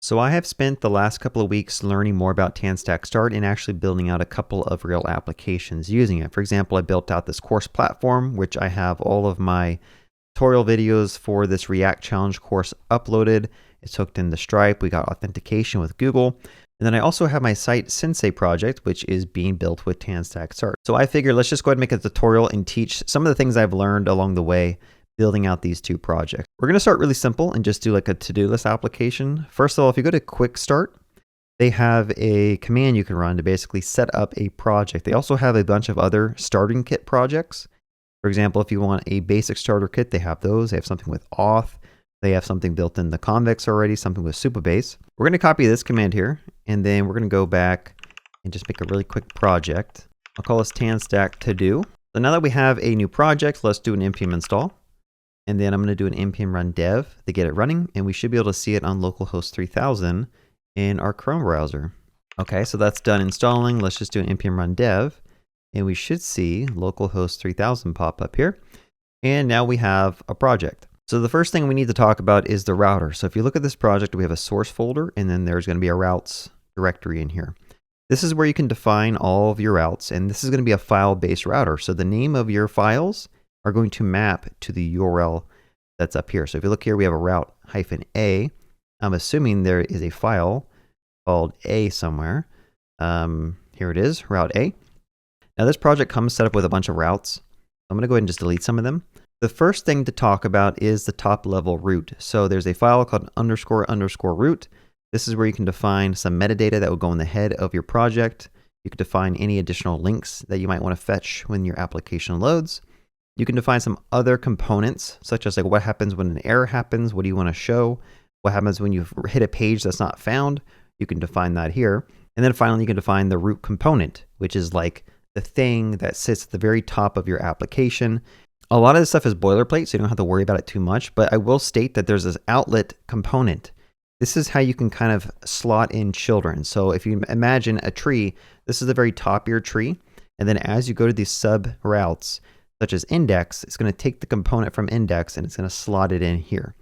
So I have spent the last couple of weeks learning more about TanStack Start and actually building out a couple of real applications using it. For example, I built out this course platform, which I have all of my tutorial videos for this React Challenge course uploaded. It's hooked into Stripe. We got authentication with Google. And then I also have my site Sensei project, which is being built with TanStack Start. So I figured let's just go ahead and make a tutorial and teach some of the things I've learned along the way building out these two projects. We're going to start really simple and just do like a to-do list application. First of all, if you go to Quick Start, they have a command you can run to basically set up a project. They also have a bunch of other starting kit projects. For example, if you want a basic starter kit, they have those. They have something with auth. They have something built in the convex already, something with Supabase. We're going to copy this command here, and then we're going to go back and just make a really quick project. I'll call this TanStack to do. So now that we have a new project, let's do an npm install. And then I'm going to do an npm run dev to get it running, and we should be able to see it on localhost 3000 in our Chrome browser. Okay, so that's done installing. Let's just do an npm run dev, and we should see localhost 3000 pop up here. And now we have a project. So the first thing we need to talk about is the router. So if you look at this project, we have a source folder, and then there's going to be a routes directory in here. This is where you can define all of your routes, and this is going to be a file-based router. So the name of your files are going to map to the URL that's up here. So if you look here, we have a route -a. I'm assuming there is a file called A somewhere. Here it is, route A. Now this project comes set up with a bunch of routes. I'm going to go ahead and just delete some of them. The first thing to talk about is the top level root. So there's a file called __root. This is where you can define some metadata that will go in the head of your project. You can define any additional links that you might want to fetch when your application loads. You can define some other components, such as like what happens when an error happens, what do you want to show, what happens when you hit a page that's not found. You can define that here. And then finally, you can define the root component, which is like the thing that sits at the very top of your application. A lot of this stuff is boilerplate, so you don't have to worry about it too much, but I will state that there's this outlet component. This is how you can kind of slot in children. So if you imagine a tree, this is the very top of your tree. And then as you go to these sub routes, such as index, it's going to take the component from index and it's going to slot it in here.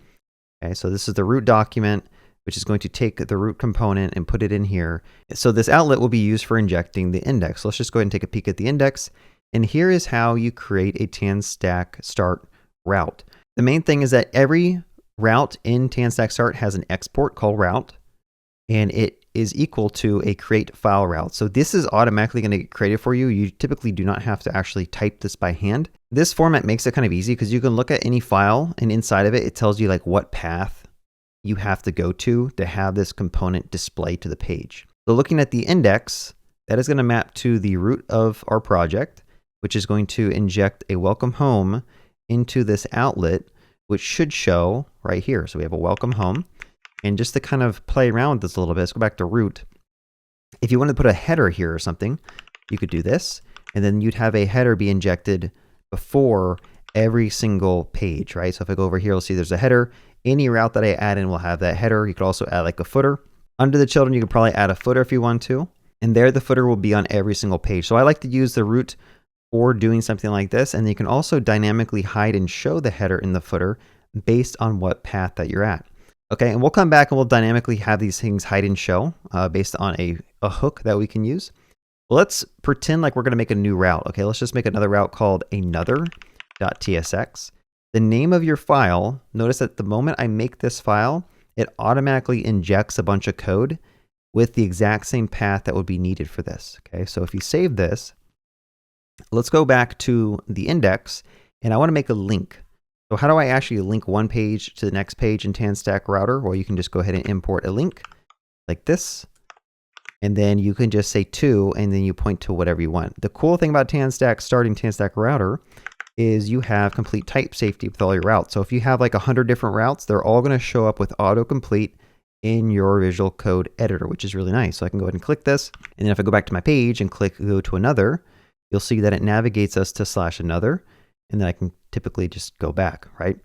Okay, so this is the root document, which is going to take the root component and put it in here. So this outlet will be used for injecting the index. Let's just go ahead and take a peek at the index. And here is how you create a TanStack Start route. The main thing is that every route in TanStack Start has an export called route, and it is equal to a create file route. So this is automatically going to get created for you. You typically do not have to actually type this by hand. This format makes it kind of easy because you can look at any file and inside of it, it tells you like what path you have to go to have this component display to the page. So looking at the index, that is going to map to the root of our project, which is going to inject a welcome home into this outlet, which should show right here. So we have a welcome home. And just to kind of play around with this a little bit, let's go back to root. If you want to put a header here or something, you could do this, and then you'd have a header be injected before every single page, right? So if I go over here, you'll see there's a header. Any route that I add in will have that header. You could also add like a footer. Under the children, you could probably add a footer if you want to. And there the footer will be on every single page. So I like to use the root for doing something like this. And you can also dynamically hide and show the header in the footer based on what path that you're at. Okay, and we'll come back and we'll dynamically have these things hide and show based on a hook that we can use. Well, let's pretend like we're going to make a new route. Okay, let's just make another route called another.tsx. The name of your file, notice that the moment I make this file, it automatically injects a bunch of code with the exact same path that would be needed for this. Okay, so if you save this, let's go back to the index, and I want to make a link. So how do I actually link one page to the next page in TanStack Router? Well, you can just go ahead and import a link like this. And then you can just say to, and then you point to whatever you want. The cool thing about TanStack starting TanStack Router is you have complete type safety with all your routes. So if you have like 100 different routes, they're all going to show up with autocomplete in your Visual Code Editor, which is really nice. So I can go ahead and click this. And then if I go back to my page and click go to another, you'll see that it navigates us to /another. And then I can typically just go back, right?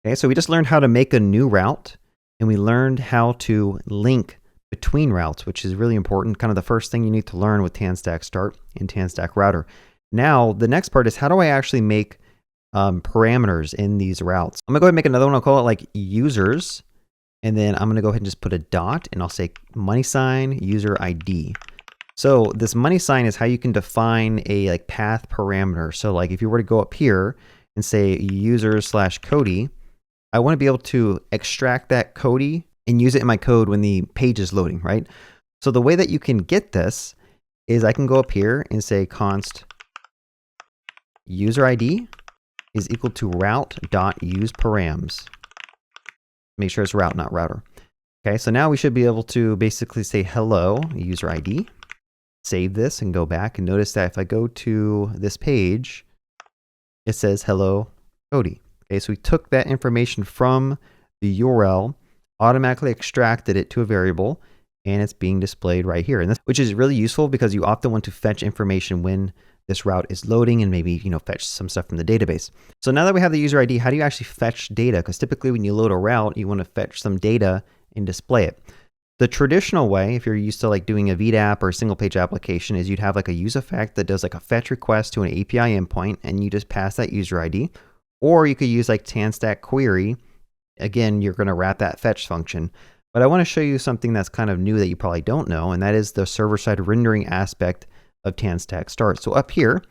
Okay, so we just learned how to make a new route, and we learned how to link between routes, which is really important. Kind of the first thing you need to learn with TanStack Start and TanStack Router. Now, the next part is how do I actually make parameters in these routes? I'm gonna go ahead and make another one. I'll call it like users And then I'm going to go ahead and just put a dot and I'll say money sign user ID. So this money sign is how you can define a like path parameter. So like if you were to go up here and say user/Cody, I want to be able to extract that Cody and use it in my code when the page is loading, right? So the way that you can get this is I can go up here and say const user ID is equal to route.useParams. Make sure it's route, not router. Okay, so now we should be able to basically say hello user ID, save this and go back, and notice that if I go to this page, it says hello Cody. Okay, so we took that information from the URL, automatically extracted it to a variable, and it's being displayed right here. And this, which is really useful because you often want to fetch information when this route is loading and maybe, fetch some stuff from the database. So now that we have the user ID, how do you actually fetch data? Because typically when you load a route, you want to fetch some data and display it. The traditional way, if you're used to like doing a VDAP or a single page application, is you'd have like a use effect that does like a fetch request to an API endpoint and you just pass that user ID. Or you could use like TanStack Query. Again, you're going to wrap that fetch function. But I want to show you something that's kind of new that you probably don't know, and that is the server-side rendering aspect of TanStack Start. So up here,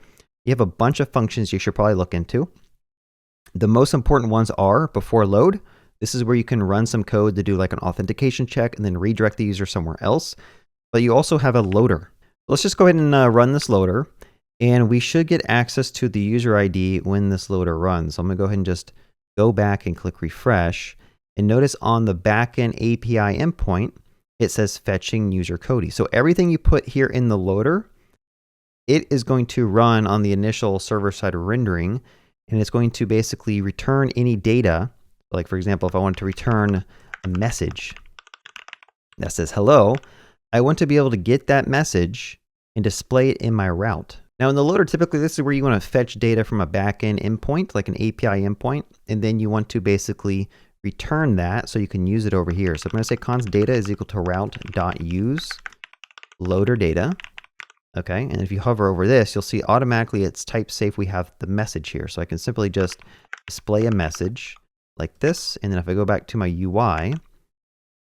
you have a bunch of functions you should probably look into. The most important ones are before load. This is where you can run some code to do like an authentication check and then redirect the user somewhere else. But you also have a loader. Let's just go ahead and run this loader, and we should get access to the user ID when this loader runs. So I'm going to go ahead and just go back and click refresh. And notice on the backend API endpoint, it says fetching user Cody. So everything you put here in the loader, it is going to run on the initial server-side rendering, and it's going to basically return any data. Like for example, if I wanted to return a message that says hello, I want to be able to get that message and display it in my route. Now in the loader, typically this is where you want to fetch data from a backend endpoint, like an API endpoint, and then you want to basically return that so you can use it over here. So I'm going to say const data is equal to route.use loader data. Okay, and if you hover over this, you'll see automatically it's type safe. We have the message here. So I can simply just display a message like this. And then if I go back to my UI,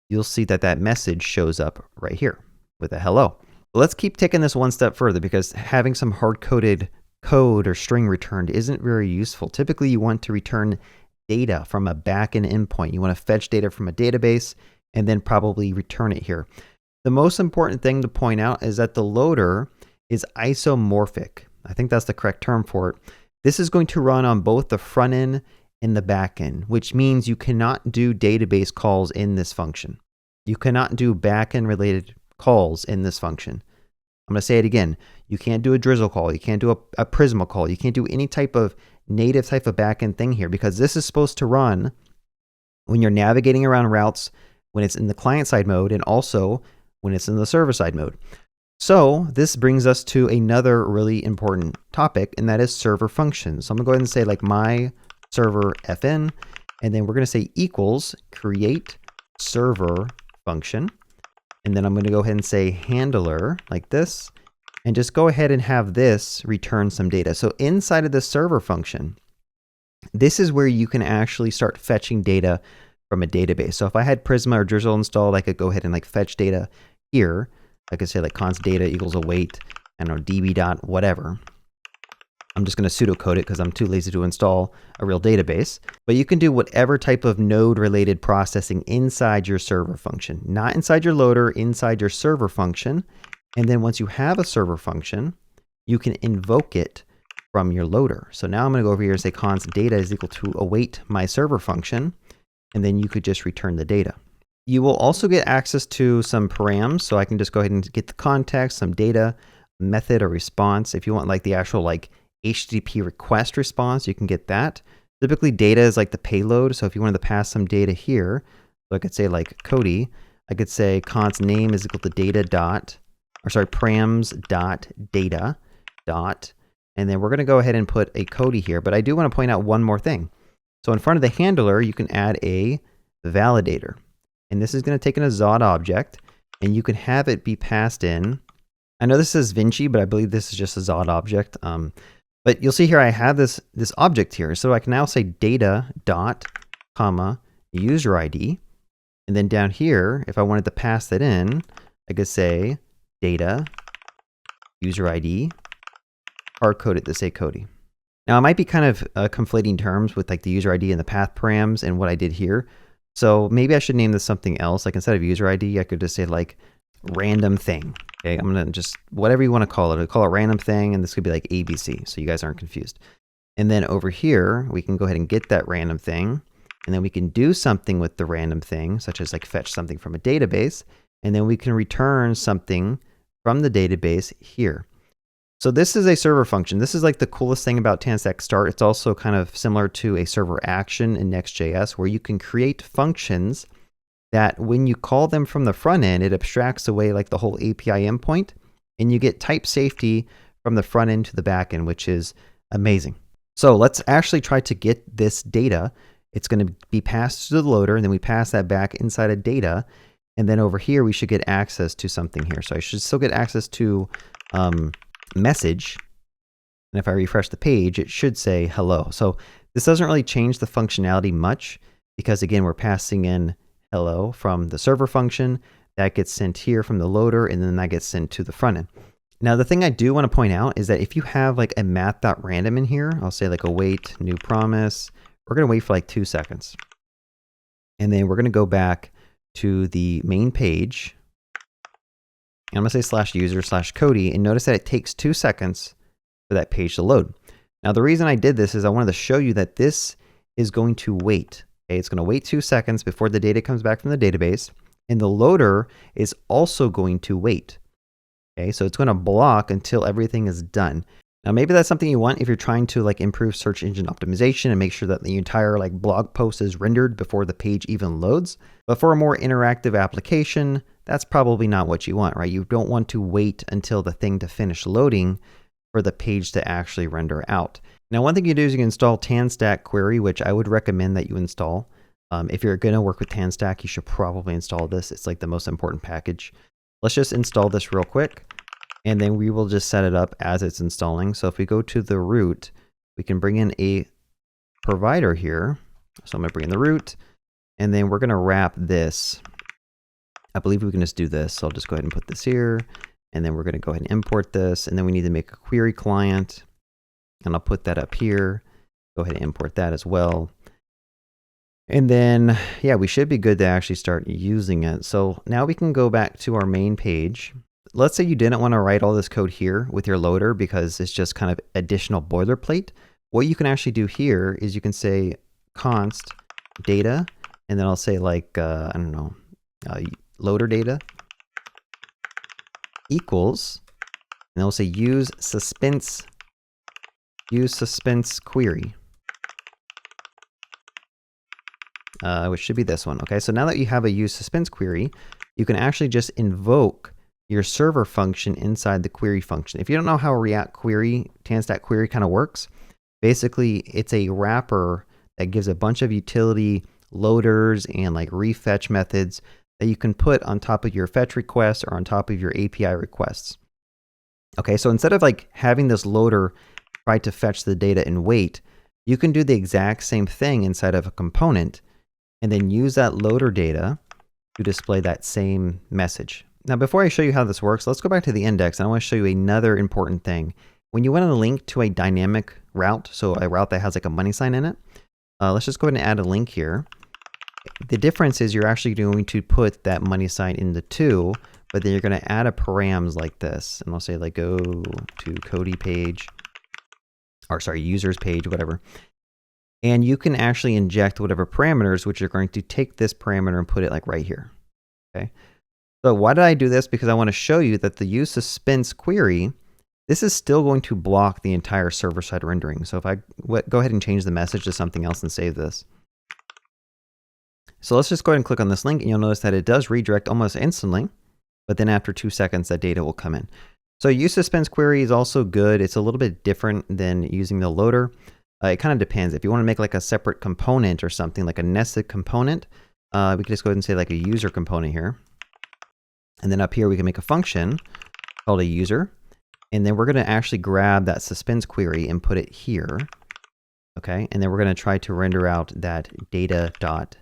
you'll see that that message shows up right here with a hello. Let's keep taking this one step further, because having some hard-coded code or string returned isn't very useful. Typically, you want to return data from a backend endpoint. You want to fetch data from a database and then probably return it here. The most important thing to point out is that the loader is isomorphic. I think that's the correct term for it. This is going to run on both the front end and the back end, which means you cannot do database calls in this function. You cannot do backend related calls in this function. I'm going to say it again. You can't do a drizzle call. You can't do a Prisma call. You can't do any type of native type of backend thing here, because this is supposed to run when you're navigating around routes, when it's in the client side mode, and also when it's in the server side mode. So this brings us to another really important topic, and that is server functions. So I'm going to go ahead and say like my server fn, and then we're going to say equals create server function. And then I'm going to go ahead and say handler like this, and just go ahead and have this return some data. So inside of the server function, this is where you can actually start fetching data from a database. So if I had Prisma or Drizzle installed, I could go ahead and like fetch data here. I could say like const data equals await, I don't know, db dot whatever. I'm just going to pseudocode it because I'm too lazy to install a real database. But you can do whatever type of node-related processing inside your server function, not inside your loader, inside your server function. And then once you have a server function, you can invoke it from your loader. So now I'm going to go over here and say const data is equal to await my server function, and then you could just return the data. You will also get access to some params, so I can just go ahead and get the context, some data, method or response. If you want like the actual like HTTP request response, you can get that. Typically data is like the payload, so if you wanted to pass some data here, so I could say like Cody, I could say const name is equal to data dot, or sorry, params dot data dot, and then we're going to go ahead and put a Cody here. But I do want to point out one more thing. So in front of the handler, you can add a validator. And this is going to take in a Zod object, and you can have it be passed in. I know this says Vinci, but I believe this is just a Zod object. But you'll see here I have this object here. So I can now say data dot comma user ID. And then down here, if I wanted to pass that in, I could say data, user ID, hard code it to say Cody. Now it might be kind of conflating terms with like the user ID and the path params and what I did here. So maybe I should name this something else. Like instead of user ID, I could just say like random thing. Okay, I'm gonna just, whatever you want to call it, I'll call it random thing, and this could be like ABC, so you guys aren't confused. And then over here, we can go ahead and get that random thing, and then we can do something with the random thing, such as like fetch something from a database, and then we can return something from the database here. So this is a server function. This is like the coolest thing about TanStack Start. It's also kind of similar to a server action in Next.js, where you can create functions that when you call them from the front end, it abstracts away like the whole API endpoint, and you get type safety from the front end to the back end, which is amazing. So let's actually try to get this data. It's going to be passed to the loader, and then we pass that back inside of data. And then over here, we should get access to something here. So I should still get access to message. And if I refresh the page, it should say hello. So this doesn't really change the functionality much because again, we're passing in hello from the server function that gets sent here from the loader, and then that gets sent to the front end. Now, the thing I do want to point out is that if you have like a math.random in here, I'll say like await new promise, we're going to wait for like 2 seconds. And then we're going to go back to the main page. And I'm going to say /user/Cody, and notice that it takes 2 seconds for that page to load. Now, the reason I did this is I wanted to show you that this is going to wait. Okay, it's going to wait 2 seconds before the data comes back from the database, and the loader is also going to wait. Okay, so it's going to block until everything is done. Now, maybe that's something you want if you're trying to like improve search engine optimization and make sure that the entire like blog post is rendered before the page even loads. But for a more interactive application, that's probably not what you want, right? You don't want to wait until the thing to finish loading for the page to actually render out. Now, one thing you do is you can install Tanstack Query, which I would recommend that you install. If you're going to work with Tanstack, you should probably install this. It's like the most important package. Let's just install this real quick, and then we will just set it up as it's installing. So if we go to the root, we can bring in a provider here. So I'm going to bring in the root, and then we're going to wrap this. I believe we can just do this. So I'll just go ahead and put this here, and then we're going to go ahead and import this, and then we need to make a query client, and I'll put that up here. Go ahead and import that as well. And then, yeah, we should be good to actually start using it. So now we can go back to our main page. Let's say you didn't want to write all this code here with your loader because it's just kind of additional boilerplate. What you can actually do here is you can say const data, and then I'll say like, I don't know, loader data equals, and I'll say use suspense query. Which should be this one. Okay, so now that you have a use suspense query, you can actually just invoke your server function inside the query function. If you don't know how React Query, Tanstack Query kind of works, basically it's a wrapper that gives a bunch of utility loaders and like refetch methods that you can put on top of your fetch requests or on top of your API requests. Okay, so instead of like having this loader try to fetch the data and wait, you can do the exact same thing inside of a component and then use that loader data to display that same message. Now, before I show you how this works, let's go back to the index, and I want to show you another important thing. When you want to link to a dynamic route, so a route that has like a money sign in it, let's just go ahead and add a link here. The difference is you're actually going to put that money sign in the to, but then you're going to add a params like this, and I'll say like go to Cody page, or sorry, users page, whatever. And you can actually inject whatever parameters, which are going to take this parameter and put it like right here. Okay. So why did I do this? Because I want to show you that the use suspense query, this is still going to block the entire server-side rendering. So if I go ahead and change the message to something else and save this. So let's just go ahead and click on this link, and you'll notice that it does redirect almost instantly, but then after 2 seconds, that data will come in. So use suspense query is also good. It's a little bit different than using the loader. It kind of depends. If you want to make like a separate component or something, like a nested component, we can just go ahead and say like a user component here. And then up here, we can make a function called a user. And then we're going to actually grab that suspense query and put it here. Okay. And then we're going to try to render out that data dot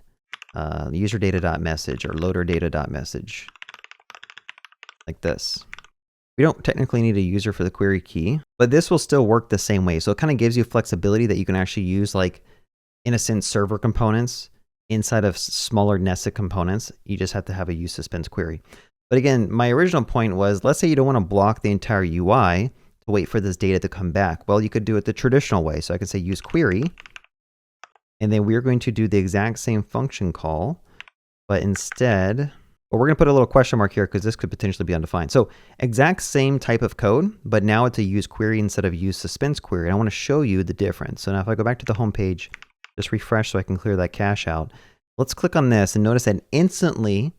user data.message or loader data.message, like this. We don't technically need a user for the query key, but this will still work the same way. So it kind of gives you flexibility that you can actually use, like, in a sense, server components inside of smaller nested components. You just have to have a use suspense query. But again, my original point was, let's say you don't want to block the entire UI to wait for this data to come back. Well, you could do it the traditional way. So I could say use query, and then we're going to do the exact same function call, but instead, well, we're going to put a little question mark here because this could potentially be undefined. So exact same type of code, but now it's a use query instead of use suspense query. And I want to show you the difference. So now if I go back to the home page, just refresh so I can clear that cache out. Let's click on this and notice that instantly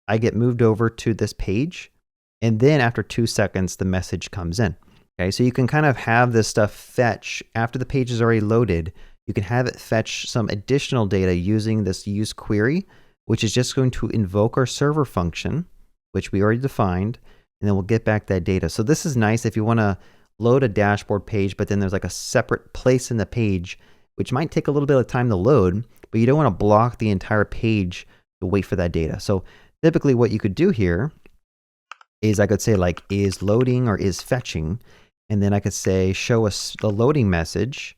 I get moved over to this page. And then after 2 seconds, the message comes in. Okay, so you can kind of have this stuff fetch after the page is already loaded. You can have it fetch some additional data using this use query, which is just going to invoke our server function, which we already defined, and then we'll get back that data. So this is nice if you want to load a dashboard page, but then there's like a separate place in the page, which might take a little bit of time to load, but you don't want to block the entire page to wait for that data. So typically what you could do here is I could say like is loading or is fetching, and then I could say show us the loading message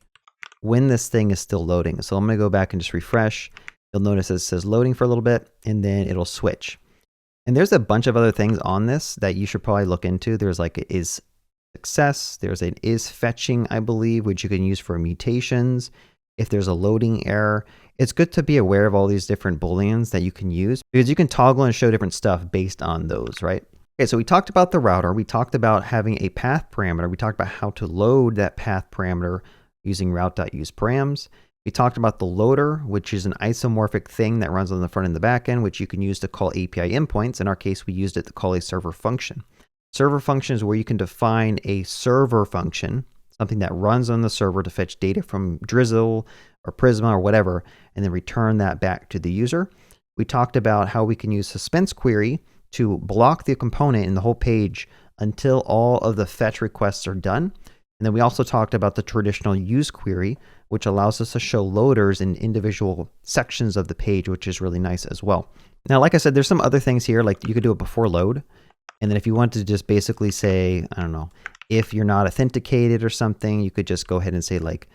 when this thing is still loading. So I'm going to go back and just refresh. You'll notice it says loading for a little bit, and then it'll switch. And there's a bunch of other things on this that you should probably look into. There's like a is success. There's an is fetching, I believe, which you can use for mutations. If there's a loading error, it's good to be aware of all these different booleans that you can use because you can toggle and show different stuff based on those, right? Okay, so we talked about the router. We talked about having a path parameter. We talked about how to load that path parameter using route.useparams. We talked about the loader, which is an isomorphic thing that runs on the front and the back end, which you can use to call API endpoints. In our case, we used it to call a server function. Server function is where you can define a server function, something that runs on the server to fetch data from Drizzle or Prisma or whatever, and then return that back to the user. We talked about how we can use suspense query to block the component in the whole page until all of the fetch requests are done. And then we also talked about the traditional use query, which allows us to show loaders in individual sections of the page, which is really nice as well. Now, like I said, there's some other things here, like you could do it before load. And then if you want to just basically say, I don't know, if you're not authenticated or something, you could just go ahead and say like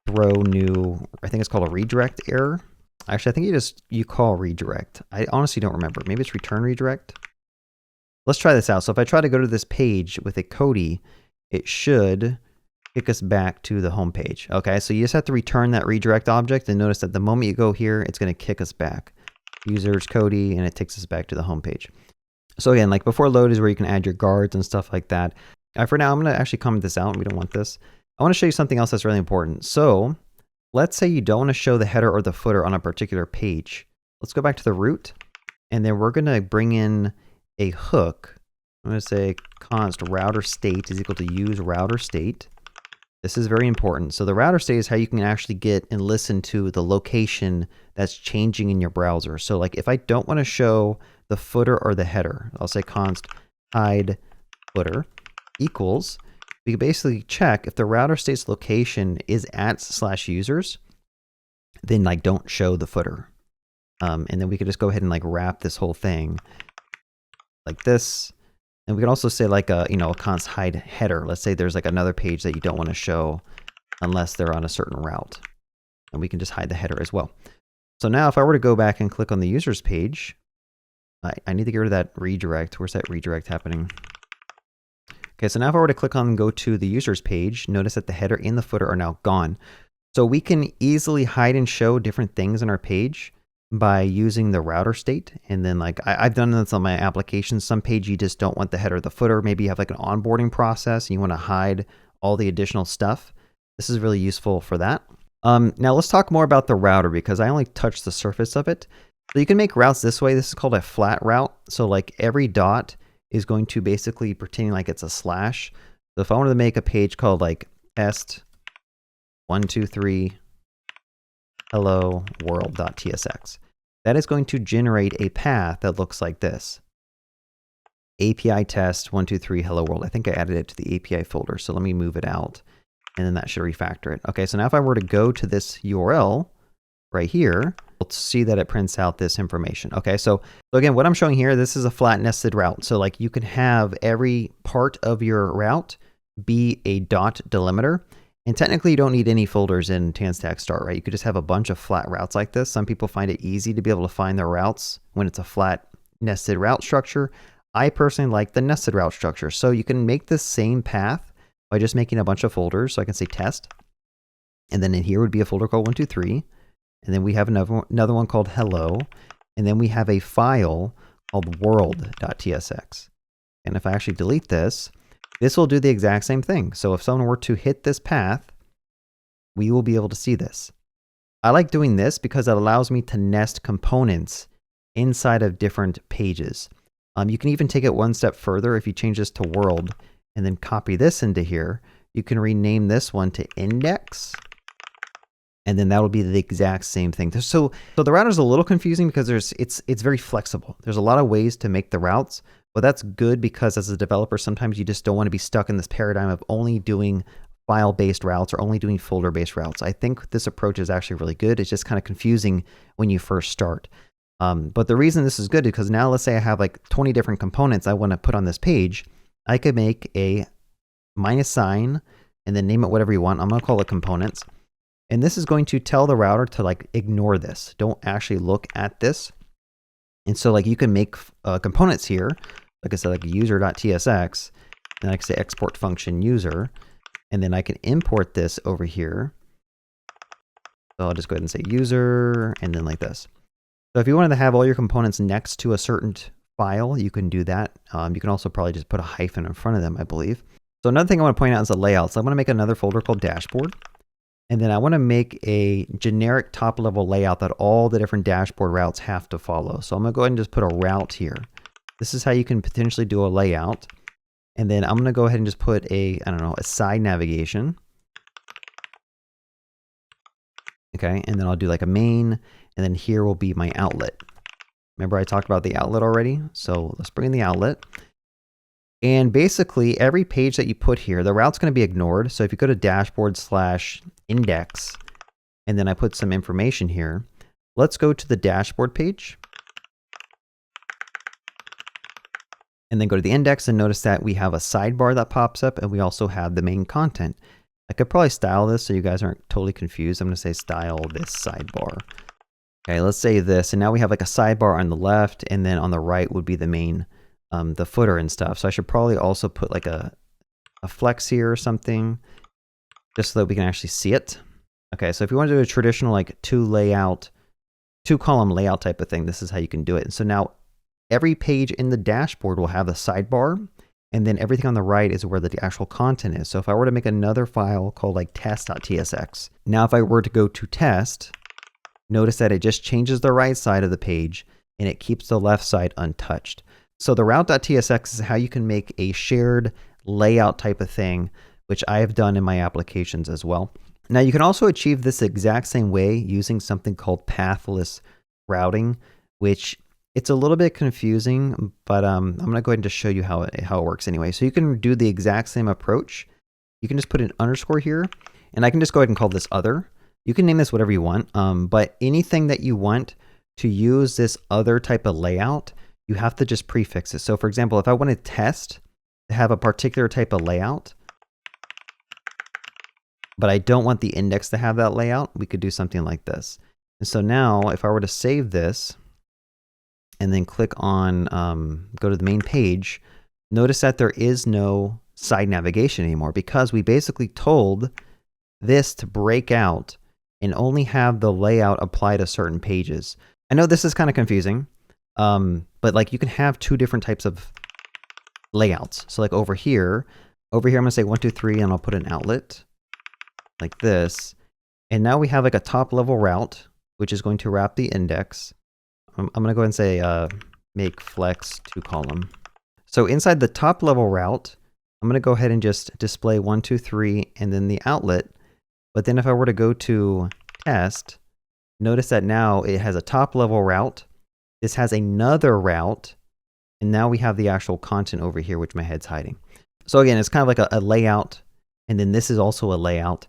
throw new, I think it's called a redirect error. Actually, I think you call redirect. I honestly don't remember. Maybe it's return redirect. Let's try this out. So if I try to go to this page with a Cody, it should kick us back to the home page. Okay, so you just have to return that redirect object, and notice that the moment you go here, it's going to kick us back. Users Cody, and it takes us back to the home page. So again, like before load is where you can add your guards and stuff like that. For now, I'm going to actually comment this out. We don't want this. I want to show you something else that's really important. So let's say you don't want to show the header or the footer on a particular page. Let's go back to the root, and then we're going to bring in a hook. I'm going to say const router state is equal to use router state. This is very important. So the router state is how you can actually get and listen to the location that's changing in your browser. So like if I don't want to show the footer or the header, I'll say const hide footer equals, we can basically check if the router state's location is @/users, then like don't show the footer. And then we could just go ahead and like wrap this whole thing like this. And we can also say like a const hide header. Let's say there's like another page that you don't want to show unless they're on a certain route. And we can just hide the header as well. So now if I were to go back and click on the users page, I need to get rid of that redirect. Where's that redirect happening? Okay, so now if I were to click on and go to the users page, notice that the header and the footer are now gone. So we can easily hide and show different things on our page by using the router state. And then like I've done this on my applications. Some page you just don't want the header or the footer. Maybe you have like an onboarding process and you want to hide all the additional stuff. This is really useful for that. Now let's talk more about the router because I only touched the surface of it. So you can make routes this way. This is called a flat route. So like every dot is going to basically pretend like it's a slash. So if I wanted to make a page called like est123 hello world.tsx, that is going to generate a path that looks like this. API test 123 hello world. I think I added it to the API folder. So let me move it out and then that should refactor it. Okay, so now if I were to go to this URL right here, we'll see that it prints out this information. Okay, so again, what I'm showing here, this is a flat nested route. So like you can have every part of your route be a dot delimiter. And technically you don't need any folders in TanStack Start, right? You could just have a bunch of flat routes like this. Some people find it easy to be able to find their routes when it's a flat nested route structure. I personally like the nested route structure. So you can make the same path by just making a bunch of folders. So I can say test. And then in here would be a folder called 123. And then we have another one called hello. And then we have a file called world.tsx. And if I actually delete this, this will do the exact same thing. So if someone were to hit this path, we will be able to see this. I like doing this because it allows me to nest components inside of different pages. You can even take it one step further. If you change this to world and then copy this into here, you can rename this one to index. And then that will be the exact same thing. So the router is a little confusing because it's very flexible. There's a lot of ways to make the routes, but that's good because as a developer, sometimes you just don't want to be stuck in this paradigm of only doing file-based routes or only doing folder-based routes. I think this approach is actually really good. It's just kind of confusing when you first start. But the reason this is good is because now let's say I have like 20 different components I want to put on this page. I could make a minus sign and then name it whatever you want. I'm going to call it components. And this is going to tell the router to like ignore this. Don't actually look at this. And so like you can make components here, like I said, like user.tsx, and I can say export function user, and then I can import this over here. So I'll just go ahead and say user, and then like this. So if you wanted to have all your components next to a certain file, you can do that. You can also probably just put a hyphen in front of them, I believe. So another thing I want to point out is the layout. So I'm going to make another folder called dashboard. And then I want to make a generic top level layout that all the different dashboard routes have to follow. So I'm going to go ahead and just put a route here. This is how you can potentially do a layout. And then I'm going to go ahead and just put a side navigation. Okay, and then I'll do like a main, and then here will be my outlet. Remember I talked about the outlet already? So let's bring in the outlet. And basically every page that you put here, the route's going to be ignored. So if you go to dashboard/index, and then I put some information here, let's go to the dashboard page. And then go to the index and notice that we have a sidebar that pops up and we also have the main content. I could probably style this so you guys aren't totally confused. I'm going to say style this sidebar. Okay, let's save this. And now we have like a sidebar on the left, and then on the right would be the main, the footer and stuff. So I should probably also put like a flex here or something, just so that we can actually see it. Okay, so if you want to do a traditional like two column layout type of thing, this is how you can do it. And so now every page in the dashboard will have a sidebar, and then everything on the right is where the actual content is. So if I were to make another file called like test.tsx, now if I were to go to test, notice that it just changes the right side of the page and it keeps the left side untouched. So the route.tsx is how you can make a shared layout type of thing, which I have done in my applications as well. Now you can also achieve this exact same way using something called pathless routing, which it's a little bit confusing, but I'm going to go ahead and just show you how it works anyway. So you can do the exact same approach. You can just put an underscore here, and I can just go ahead and call this other. You can name this whatever you want, but anything that you want to use this other type of layout, you have to just prefix it. So for example, if I want to test to have a particular type of layout, but I don't want the index to have that layout, we could do something like this. And so now if I were to save this, and then click on, go to the main page, notice that there is no side navigation anymore because we basically told this to break out and only have the layout apply to certain pages. I know this is kind of confusing, but like you can have two different types of layouts. So like over here I'm going to say 1, 2, 3, and I'll put an outlet like this. And now we have like a top level route, which is going to wrap the index. I'm going to go ahead and say make flex to column. So inside the top level route, I'm going to go ahead and just display 1, 2, 3, and then the outlet. But then if I were to go to test, notice that now it has a top level route. This has another route. And now we have the actual content over here, which my head's hiding. So again, it's kind of like a layout. And then this is also a layout.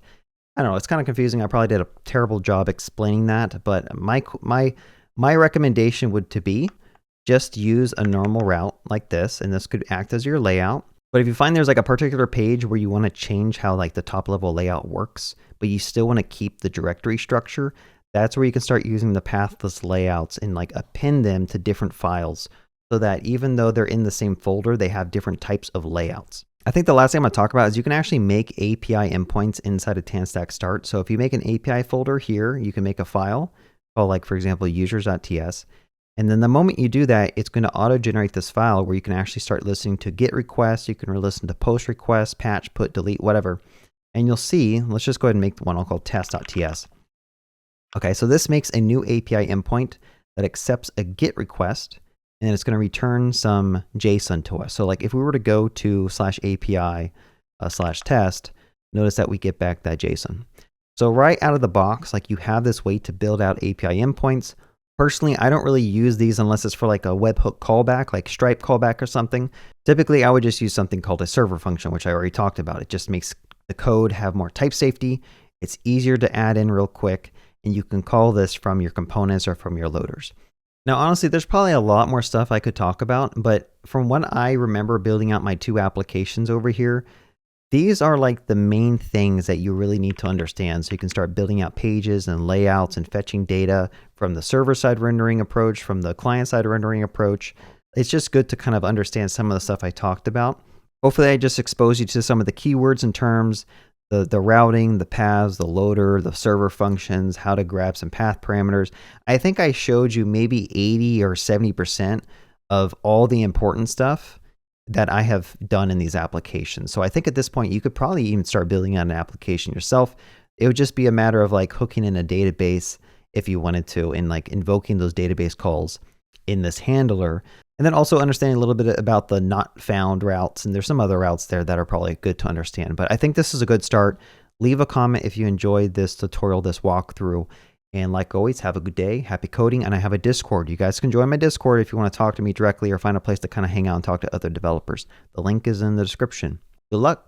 I don't know, it's kind of confusing. I probably did a terrible job explaining that, but my recommendation would to be just use a normal route like this, and this could act as your layout. But if you find there's like a particular page where you want to change how like the top level layout works, but you still want to keep the directory structure, that's where you can start using the pathless layouts and like append them to different files so that even though they're in the same folder, they have different types of layouts. I think the last thing I'm going to talk about is you can actually make API endpoints inside of TanStack Start. So if you make an API folder here, you can make a file called, like, for example, users.ts. And then the moment you do that, it's going to auto-generate this file where you can actually start listening to GET requests. You can listen to POST requests, patch, put, delete, whatever. And you'll see, let's just go ahead and make one I'll call test.ts. Okay, so this makes a new API endpoint that accepts a GET request, and it's going to return some JSON to us. So like if we were to go to /API/test, notice that we get back that JSON. So right out of the box, like you have this way to build out API endpoints. Personally, I don't really use these unless it's for like a webhook callback, like Stripe callback or something. Typically, I would just use something called a server function, which I already talked about. It just makes the code have more type safety. It's easier to add in real quick, and you can call this from your components or from your loaders. Now, honestly, there's probably a lot more stuff I could talk about, but from what I remember building out my 2 applications over here, these are like the main things that you really need to understand so you can start building out pages and layouts and fetching data from the server-side rendering approach, from the client-side rendering approach. It's just good to kind of understand some of the stuff I talked about. Hopefully, I just exposed you to some of the keywords and terms, the routing, the paths, the loader, the server functions, how to grab some path parameters. I think I showed you maybe 80 or 70% of all the important stuff that I have done in these applications. So I think at this point, you could probably even start building out an application yourself. It would just be a matter of like hooking in a database if you wanted to, and like invoking those database calls in this handler. And then also understanding a little bit about the not found routes. And there's some other routes there that are probably good to understand. But I think this is a good start. Leave a comment if you enjoyed this tutorial, this walkthrough. And like always, have a good day. Happy coding. And I have a Discord. You guys can join my Discord if you want to talk to me directly or find a place to kind of hang out and talk to other developers. The link is in the description. Good luck.